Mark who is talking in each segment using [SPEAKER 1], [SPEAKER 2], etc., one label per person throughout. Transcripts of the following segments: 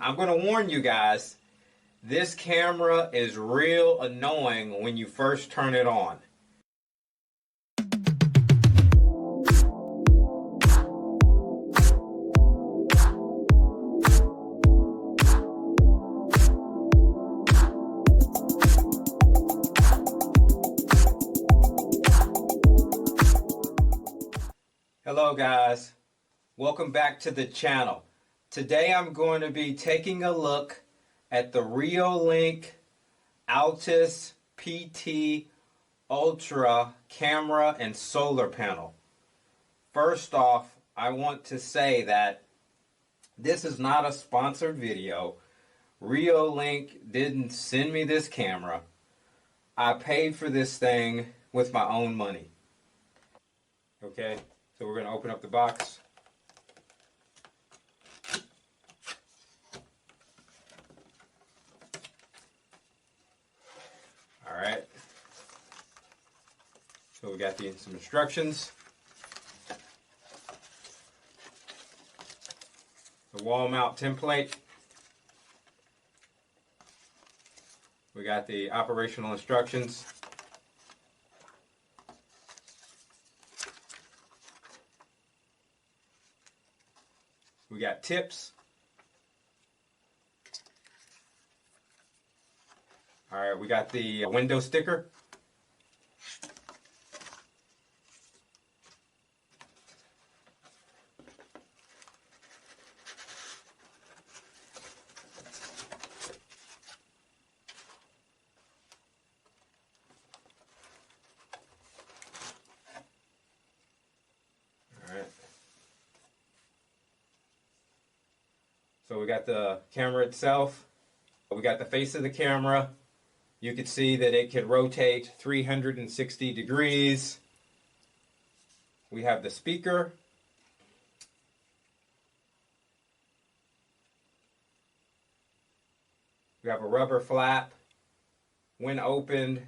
[SPEAKER 1] I'm going to warn you guys, this camera is real annoying when you first turn it on. Hello guys, welcome back to the channel. Today I'm going to be taking a look at the Reolink Altas PT Ultra camera and solar panel. First off, I want to say that this is not a sponsored video. Reolink didn't send me this camera. I paid for this thing with my own money. Okay, so we're going to open up the box. Alright, so we got some instructions, the wall mount template, we got the operational instructions, we got tips. Alright, we got the window sticker. Alright. So we got the camera itself. We got the face of the camera. You can see that it can rotate 360 degrees. We have the speaker. We have a rubber flap. When opened,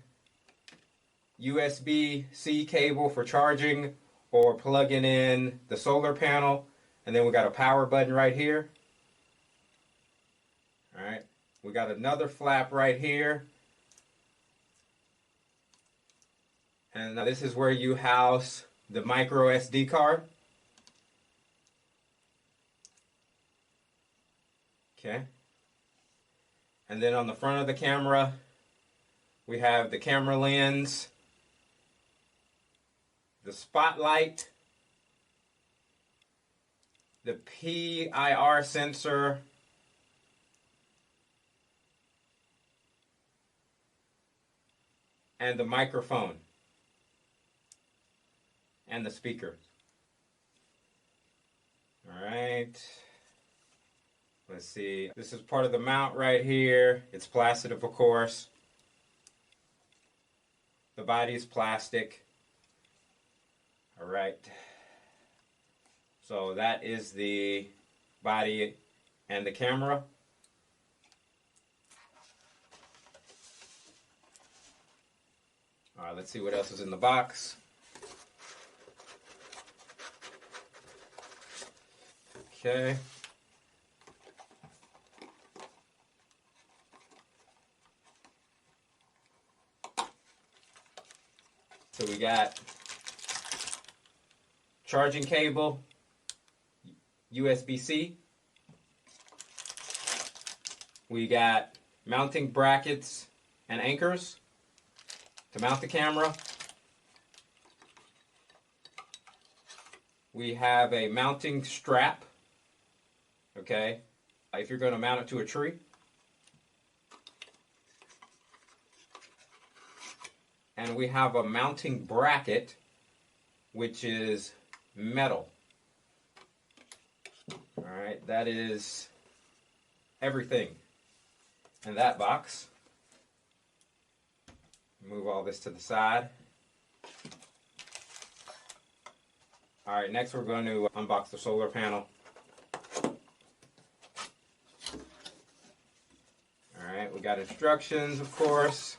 [SPEAKER 1] USB-C cable for charging or plugging in the solar panel. And then we got a power button right here. All right. We got another flap right here. And now this is where you house the micro SD card. Okay. And then on the front of the camera, we have the camera lens, the spotlight, the PIR sensor, and the microphone. And the speaker. Alright. Let's see. This is part of the mount right here. It's plastic, of course. The body is plastic. Alright. So that is the body and the camera. Alright, let's see what else is in the box. Okay. So we got charging cable, USB-C. We got mounting brackets and anchors to mount the camera. We have a mounting strap. Okay, if you're going to mount it to a tree. And we have a mounting bracket, which is metal. Alright, that is everything in that box. Move all this to the side. Alright, next we're going to unbox the solar panel. Alright, we got instructions, of course.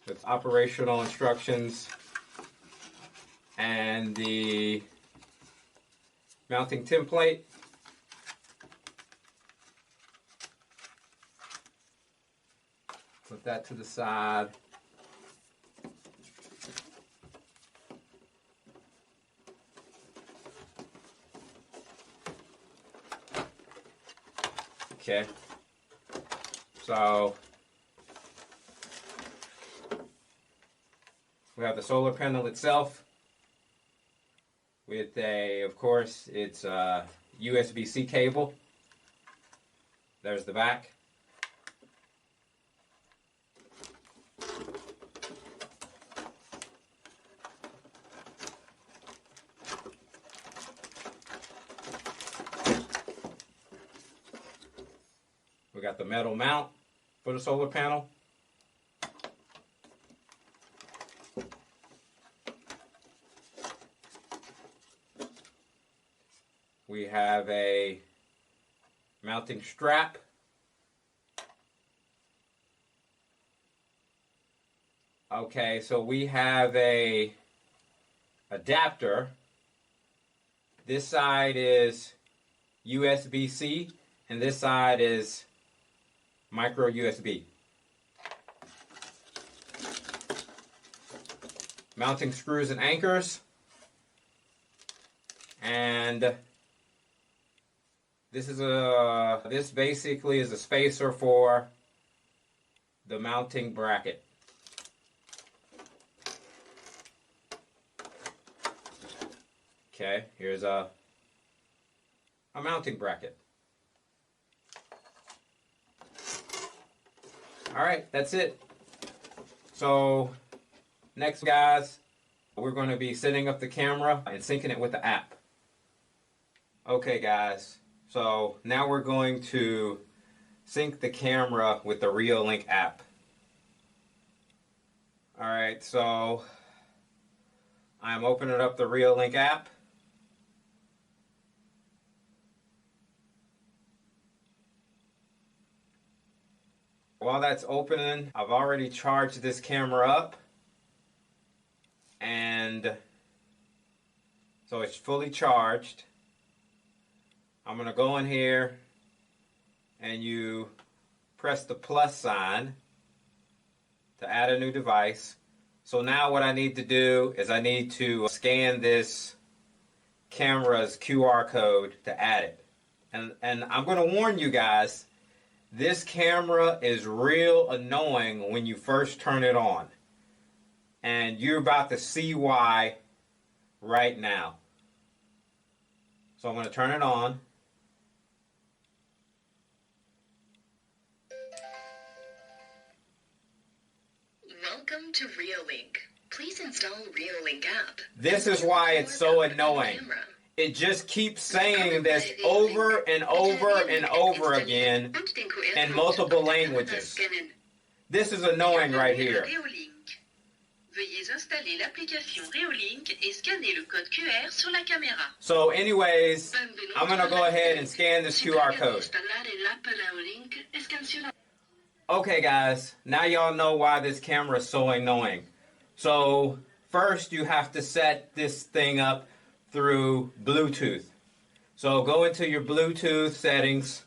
[SPEAKER 1] With operational instructions. And the mounting template. that to the side. Okay, so we have the solar panel itself with a, of course, it's a USB-C cable. There's the back. We got the metal mount for the solar panel. We have a mounting strap. Okay, so we have a adapter. This side is USB-C and this side is micro USB. Mounting screws and anchors. And this basically is a spacer for the mounting bracket. Okay, here's a mounting bracket. All right, that's it. So next, guys, we're going to be setting up the camera and syncing it with the app. Okay, guys, so now we're going to sync the camera with the Reolink app. All right, so I'm opening up the Reolink app. While that's opening, I've already charged this camera up, and so it's fully charged. I'm going to go in here and you press the plus sign to add a new device. So now what I need to do is I need to scan this camera's QR code to add it. And I'm going to warn you guys, this camera is real annoying when you first turn it on. And you're about to see why right now. So I'm going to turn it on.
[SPEAKER 2] Welcome to Reolink. Please install Reolink app.
[SPEAKER 1] This is why it's so annoying. It just keeps saying this over and over and over again in multiple languages. This is annoying right here.
[SPEAKER 2] Veuillez installer l'application Reolink et scanner le code QR sur la caméra.
[SPEAKER 1] So anyways, I'm going to go ahead and scan this QR code. Okay guys, now y'all know why this camera is so annoying. So first you have to set this thing up through Bluetooth. So go into your Bluetooth settings.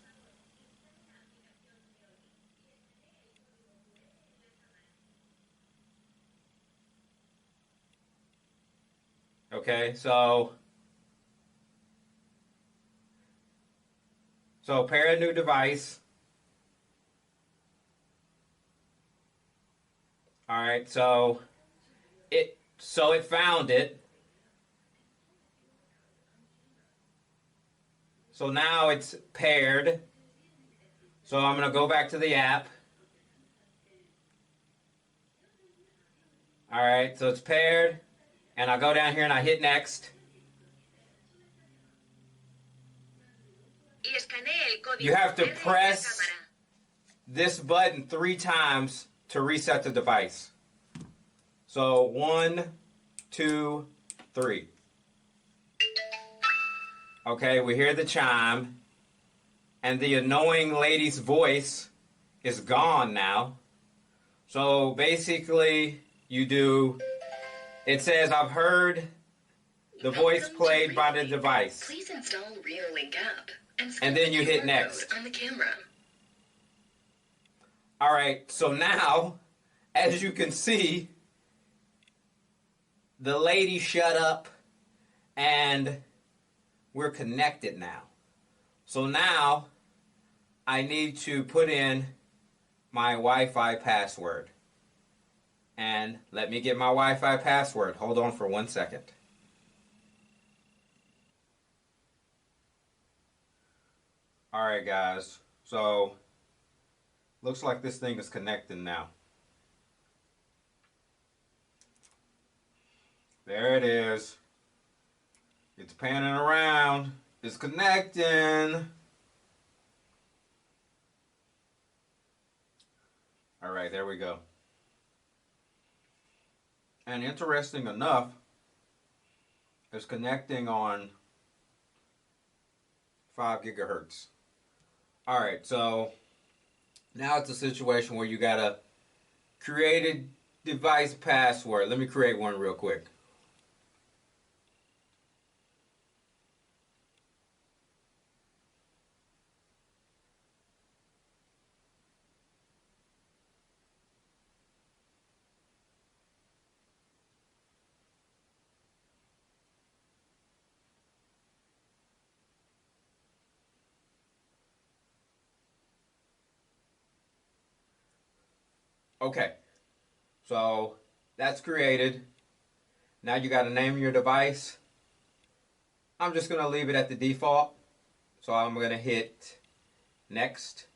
[SPEAKER 1] Okay, so pair a new device. All right, so it found it. So now it's paired. So I'm going to go back to the app. All right, so it's paired. And I go down here and I hit next. You have to press this button 3 times to reset the device. So 1, 2, 3. Okay, we hear the chime. And the annoying lady's voice is gone now. So basically, you do... It says, I've heard the voice played by the device.
[SPEAKER 2] Please install Reolink app
[SPEAKER 1] and then you hit next.
[SPEAKER 2] On the camera.
[SPEAKER 1] All right, so now, as you can see, the lady shut up and we're connected now. So now I need to put in my Wi-Fi password. And let me get my Wi-Fi password. Hold on for 1 second. All right, guys. So looks like this thing is connecting now. There it is. It's panning around. It's connecting. All right, there we go. And interesting enough, it's connecting on 5 gigahertz. All right, so now it's a situation where you gotta create a device password. Let me create one real quick. Okay, so that's created. Now you got to name your device. I'm just going to leave it at the default. So I'm going to hit next.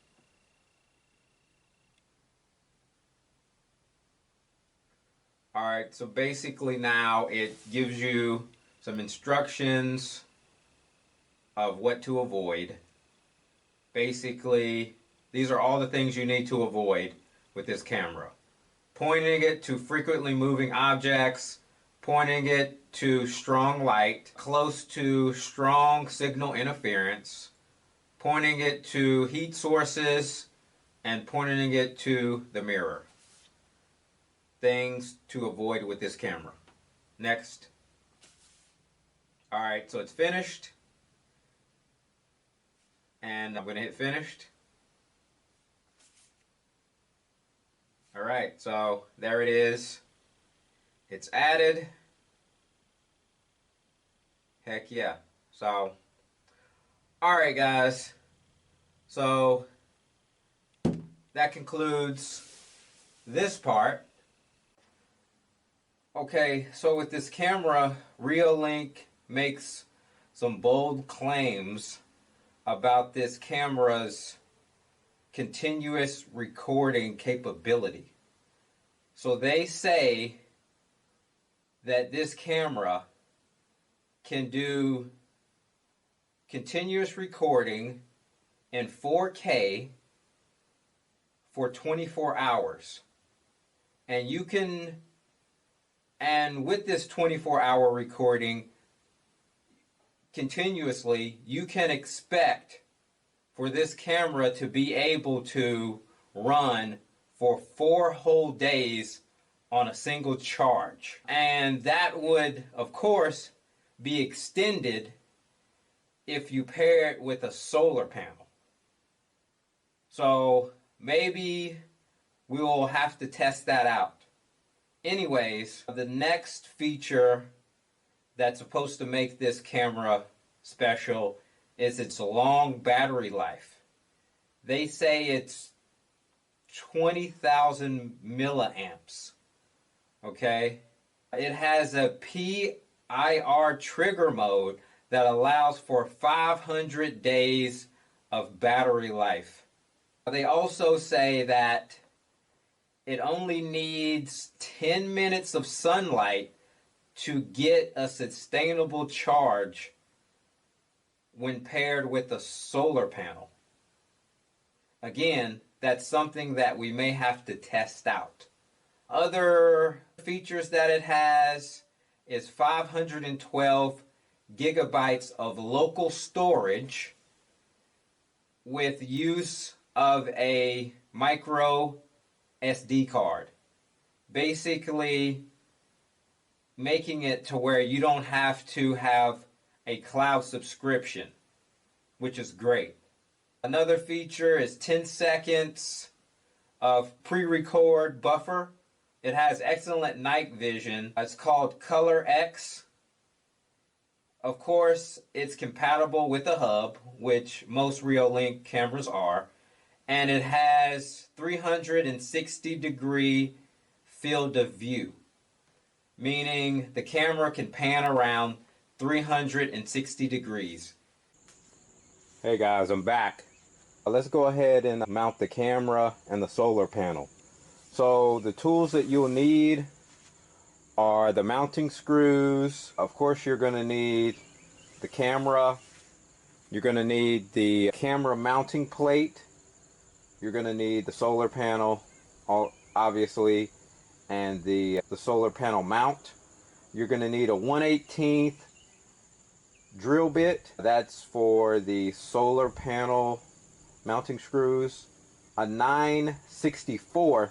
[SPEAKER 1] All right, so basically now it gives you some instructions of what to avoid. Basically, these are all the things you need to avoid with this camera. Pointing it to frequently moving objects, pointing it to strong light, close to strong signal interference, pointing it to heat sources, and pointing it to the mirror. Things to avoid with this camera. Next. All right, so it's finished. And I'm going to hit finished. All right, so there it is. It's added. Heck yeah. So, all right, guys. So, that concludes this part. Okay, so with this camera, Reolink makes some bold claims about this camera's continuous recording capability. So they say that this camera can do continuous recording in 4K for 24 hours. And you can, and with this 24-hour recording continuously, you can expect for this camera to be able to run for 4 whole days on a single charge. And that would, of course, be extended if you pair it with a solar panel. So maybe we will have to test that out. Anyways, the next feature that's supposed to make this camera special is its long battery life. They say it's 20,000 milliamps. Okay? It has a PIR trigger mode that allows for 500 days of battery life. They also say that it only needs 10 minutes of sunlight to get a sustainable charge when paired with a solar panel. Again, that's something that we may have to test out. Other features that it has is 512 gigabytes of local storage with use of a micro SD card. Basically making it to where you don't have to have a cloud subscription, which is great. Another feature is 10 seconds of pre-record buffer. It has excellent night vision. It's called Color X. Of course, it's compatible with a hub, which most Reolink cameras are. And it has 360-degree field of view, meaning the camera can pan around 360 degrees. Hey guys, I'm back. Let's go ahead and mount the camera and the solar panel. So the tools that you'll need are the mounting screws. Of course, you're going to need the camera. You're going to need the camera mounting plate. You're going to need the solar panel, obviously, and the solar panel mount. You're going to need a 1/18 drill bit. That's for the solar panel mounting screws. A 9/64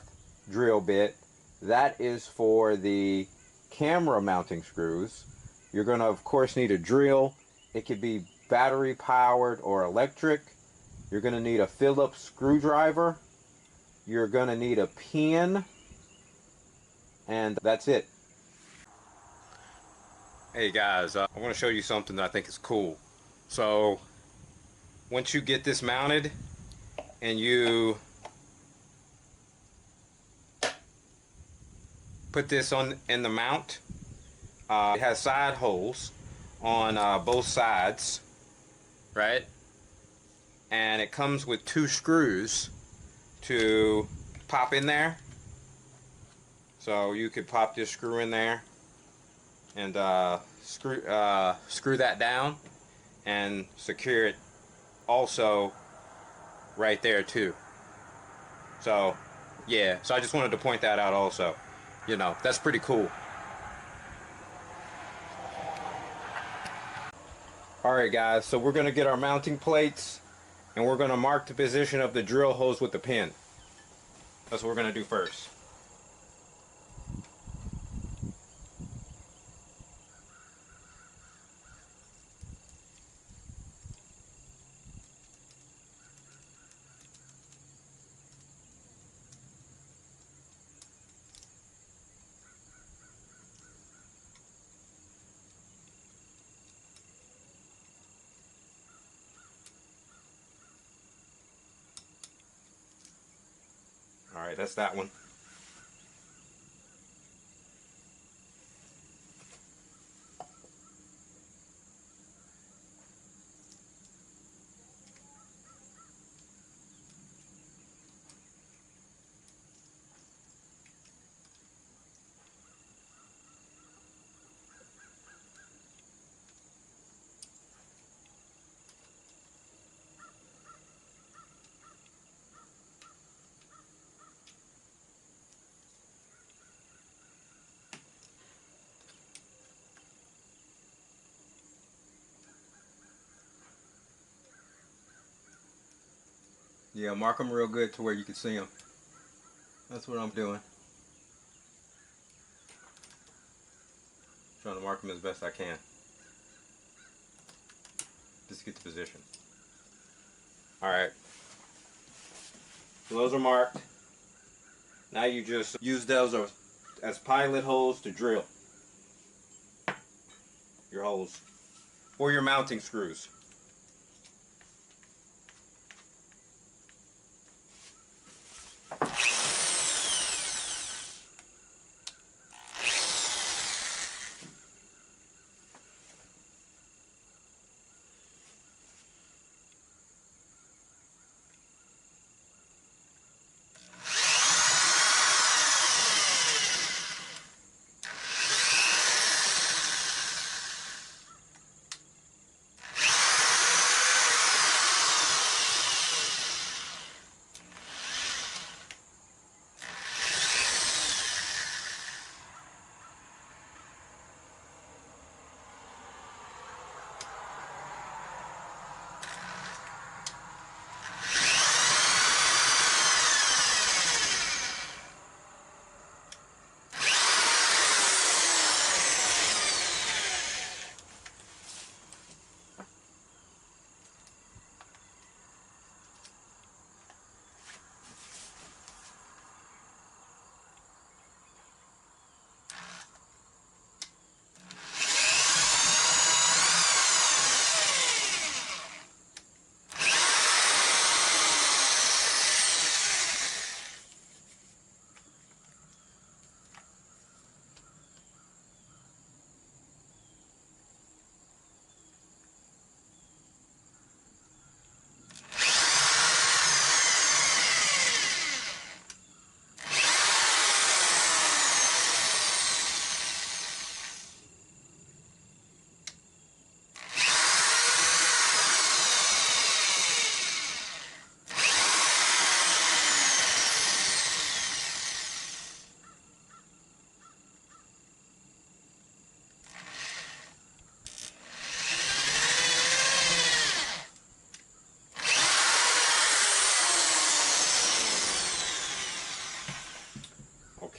[SPEAKER 1] drill bit. That is for the camera mounting screws. You're going to, of course, need a drill. It could be battery powered or electric. You're going to need a Phillips screwdriver. You're going to need a pin. And that's it. Hey guys, I want to show you something that I think is cool. So once you get this mounted and you put this on in the mount, it has side holes on both sides, right? And it comes with 2 screws to pop in there. So you could pop this screw in there and screw that down and secure it also right there too. So yeah, so I just wanted to point that out also. You know, that's pretty cool. Alright guys, so we're going to get our mounting plates and we're going to mark the position of the drill holes with the pin. That's what we're going to do first. Alright, that's that one. Yeah, mark them real good to where you can see them. That's what I'm doing. Trying to mark them as best I can. Just get the position. Alright. So those are marked. Now you just use those as pilot holes to drill your holes. Or your mounting screws.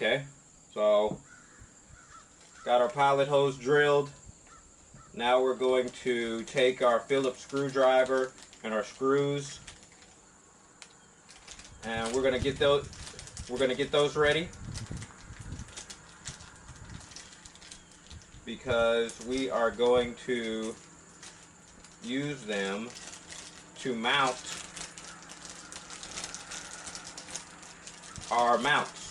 [SPEAKER 1] Okay, so got our pilot hose drilled. Now we're going to take our Phillips screwdriver and our screws, and we're gonna get those ready, because we are going to use them to mount our mounts.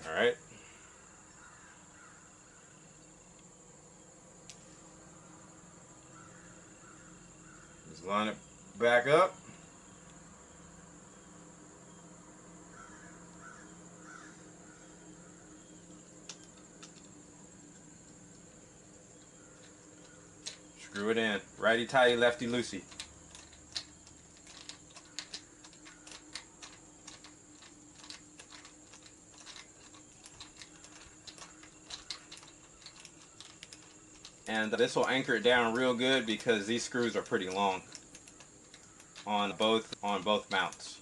[SPEAKER 1] All right. Just line it back up. Screw it in. Righty tighty, lefty loosey. And this will anchor it down real good because these screws are pretty long on both mounts.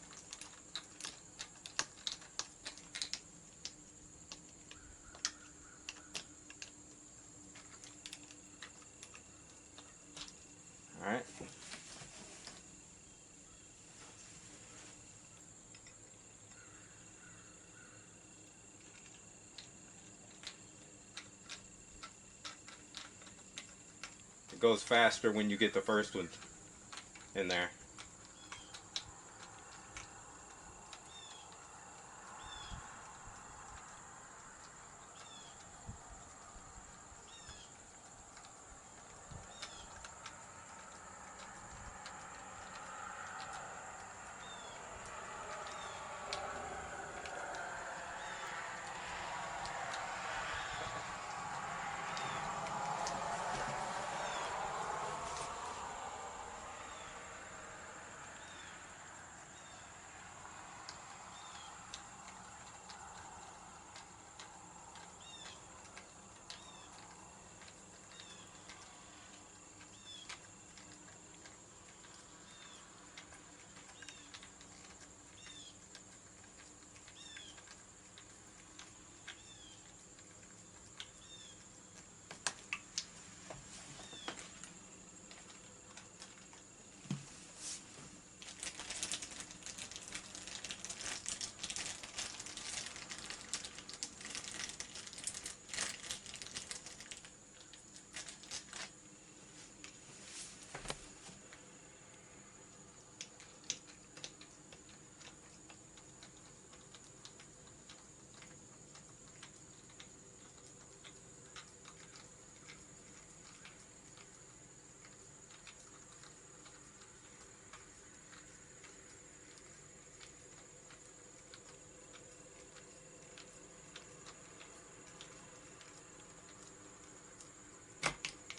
[SPEAKER 1] All right. It goes faster when you get the first one in there.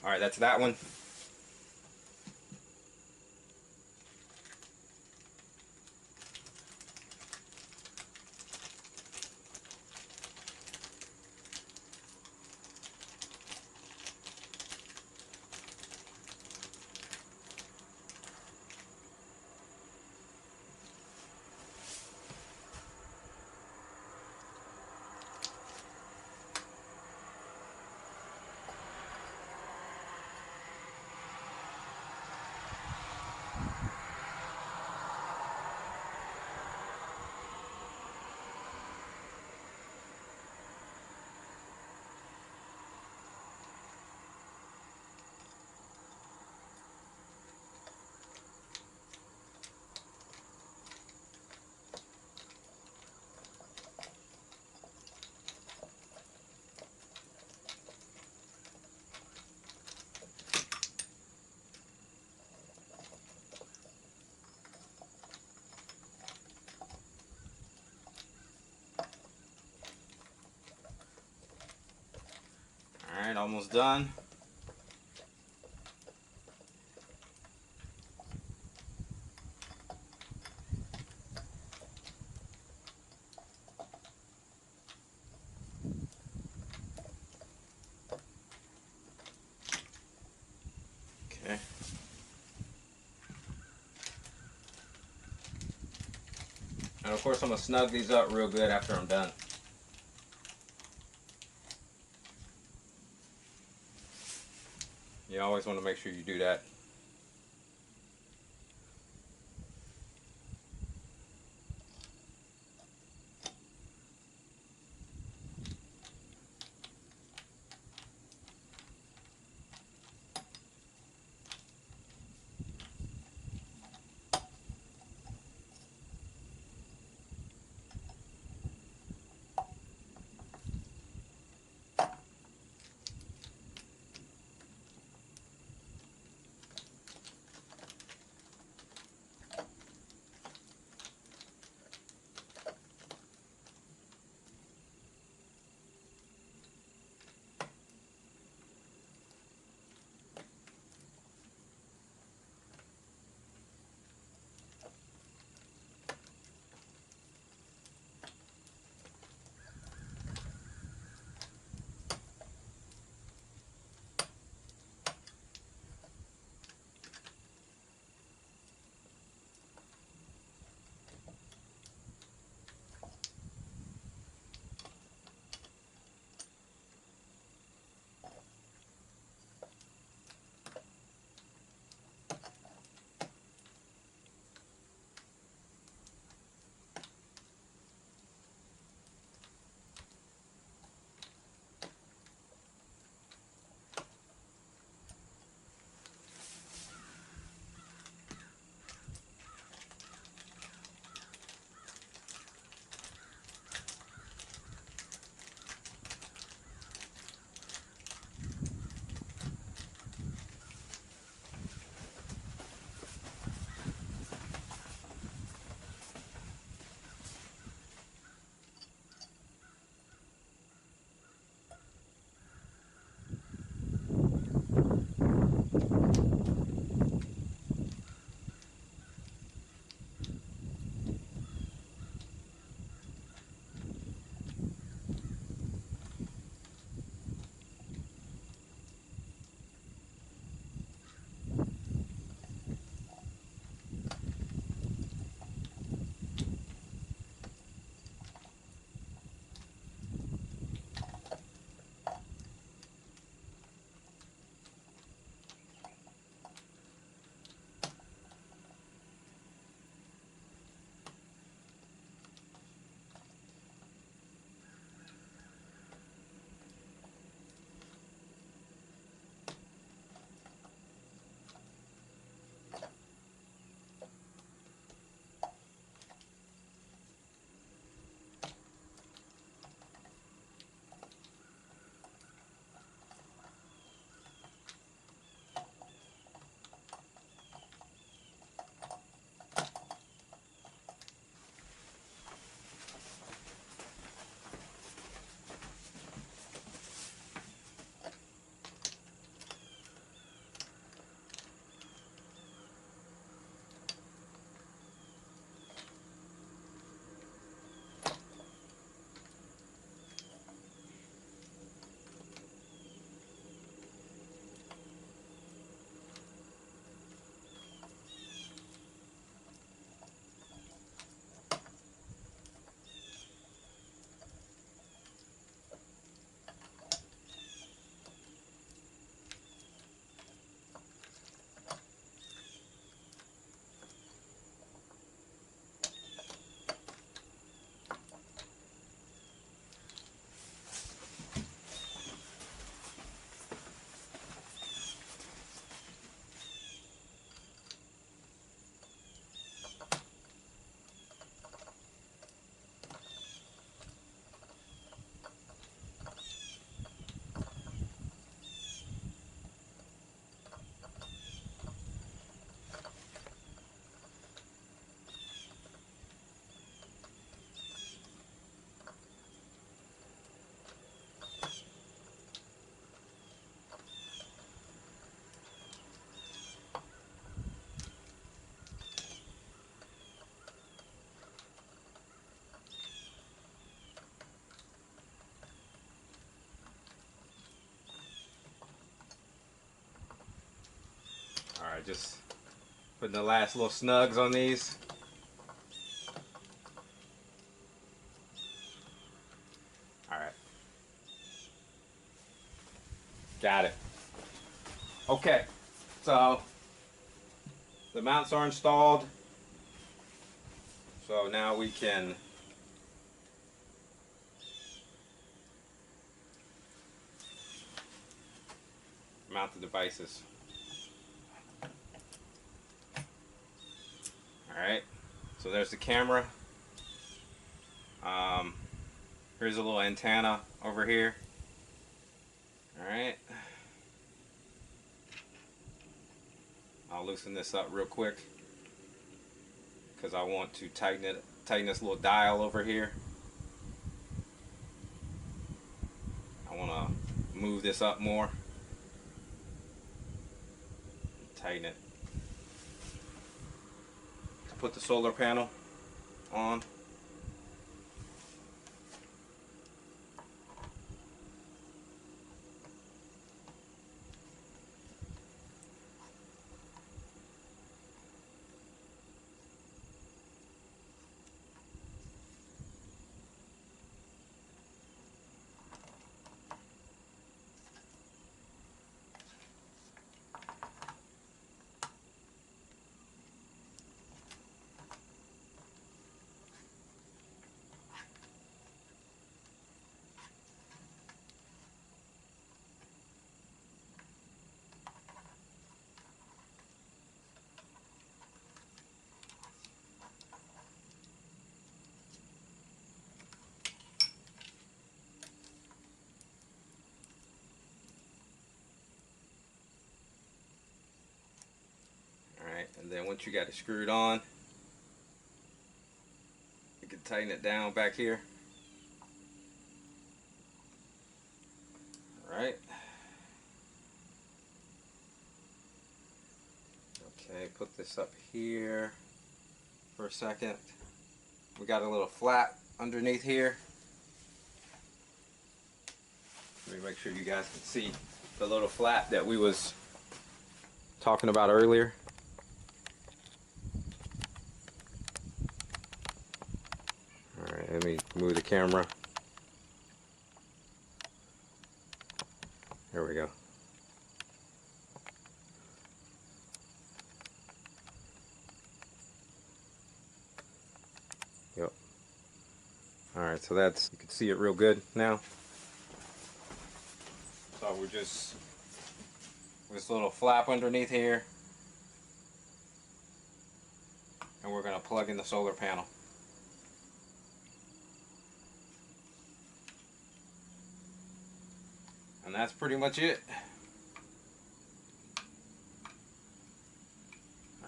[SPEAKER 1] All right, that's that one. All right, almost done. Okay. And of course I'm going to snug these up real good after I'm done. You always want to make sure you do that. Alright, just putting the last little snugs on these. Alright. Got it. Okay, so the mounts are installed. So now we can mount the devices. Alright, so there's the camera. Here's a little antenna over here. Alright. I'll loosen this up real quick because I want to tighten this little dial over here. I want to move this up more. Tighten it. Put the solar panel on. And then once you got it screwed on, you can tighten it down back here. Alright. Okay, put this up here for a second. We got a little flap underneath here. Let me make sure you guys can see the little flap that we was talking about earlier. Alright, let me move the camera. There we go. Yep. Alright, so that's, you can see it real good now. So we're just, this little flap underneath here. And we're going to plug in the solar panel. And that's pretty much it.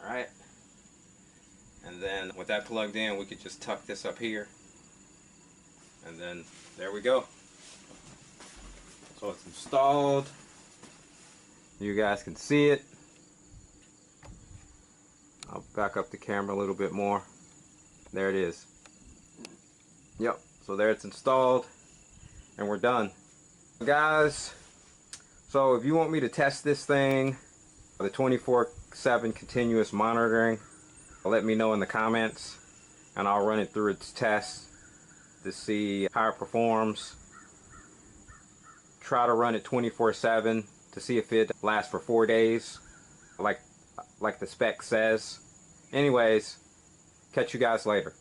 [SPEAKER 1] Alright. And then with that plugged in, we could just tuck this up here. And then there we go. So it's installed. You guys can see it. I'll back up the camera a little bit more. There it is. Yep. So there it's installed. And we're done. Guys, so if you want me to test this thing, the 24/7 continuous monitoring, let me know in the comments and I'll run it through its tests to see how it performs. Try to run it 24/7 to see if it lasts for 4 days like the spec says. Anyways, catch you guys later.